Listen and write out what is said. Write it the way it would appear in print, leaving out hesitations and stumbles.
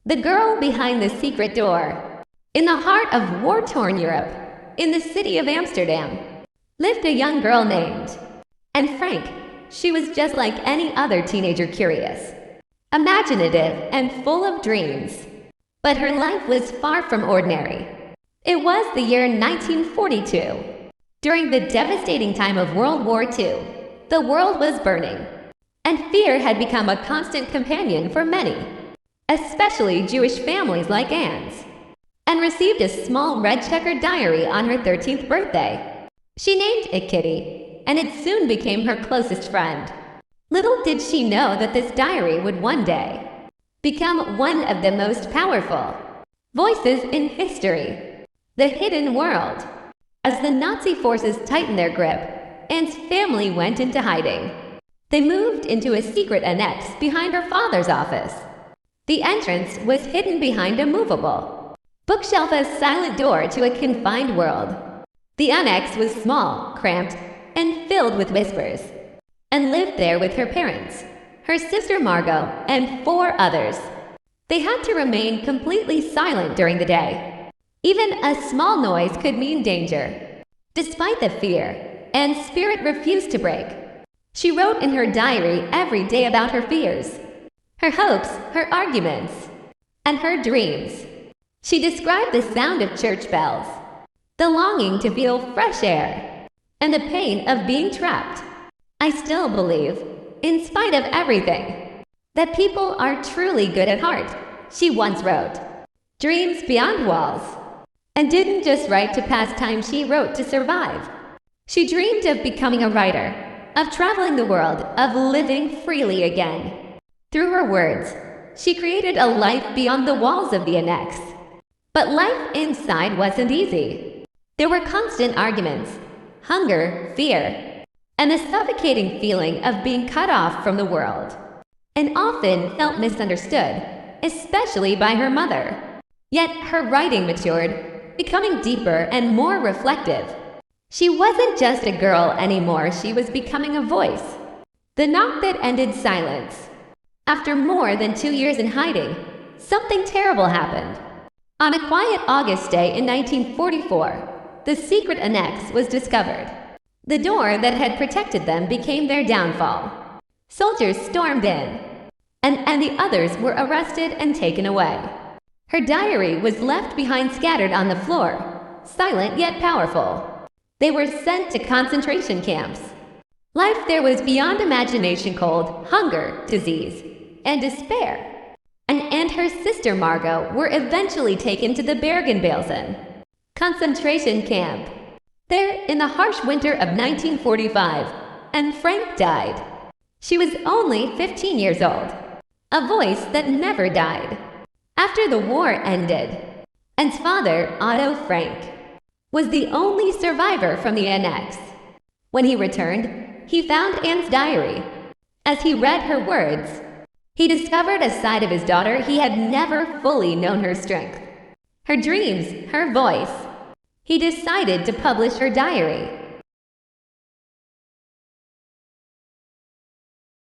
The girl behind the secret door. In the heart of war-torn Europe, in the city of Amsterdam, lived a young girl named Anne Frank. She was just like any other teenager, curious, imaginative, and full of dreams. But her life was far from ordinary. It was the year 1942. During the devastating time of World War II, the world was burning, and fear had become a constant companion for many, especially Jewish families like Anne's. Anne received a small red checkered diary on her 13th birthday. She named it Kitty, and it soon became her closest friend. Little did she know that this diary would one day become one of the most powerful voices in history, the hidden world. As the Nazi forces tightened their grip, Anne's family went into hiding. They moved into a secret annex behind her father's office. The entrance was hidden behind a movable bookshelf, a silent door to a confined world. The annex was small, cramped, and filled with whispers. Anne lived there with her parents, her sister Margot, and 4 others. They had to remain completely silent during the day. Even a small noise could mean danger. Despite the fear, Anne's spirit refused to break. She wrote in her diary every day about her fears, her hopes, her arguments, and her dreams. She described the sound of church bells, the longing to feel fresh air, and the pain of being trapped. I still believe, in spite of everything, that people are truly good at heart, she once wrote. Dreams beyond walls. And didn't just write to pass time, she wrote to survive. She dreamed of becoming a writer, of traveling the world, of living freely again. Through her words, she created a life beyond the walls of the annex. But life inside wasn't easy. There were constant arguments, hunger, fear, and the suffocating feeling of being cut off from the world. And often felt misunderstood, especially by her mother. Yet her writing matured, becoming deeper and more reflective. She wasn't just a girl anymore, she was becoming a voice. The knock that ended silence. After more than 2 years in hiding, something terrible happened. On a quiet August day in 1944, the secret annex was discovered. The door that had protected them became their downfall. Soldiers stormed in, and the others were arrested and taken away. Her diary was left behind scattered on the floor, silent yet powerful. They were sent to concentration camps. Life there was beyond imagination, cold, hunger, disease, and despair. And her sister Margot were eventually taken to the Bergen-Belsen concentration camp. There, in the harsh winter of 1945, Anne Frank died. She was only 15 years old, a voice that never died. After the war ended, Anne's father, Otto Frank, was the only survivor from the annex. When he returned, he found Anne's diary. As he read her words, he discovered a side of his daughter he had never fully known: her strength, her dreams, her voice. He decided to publish her diary.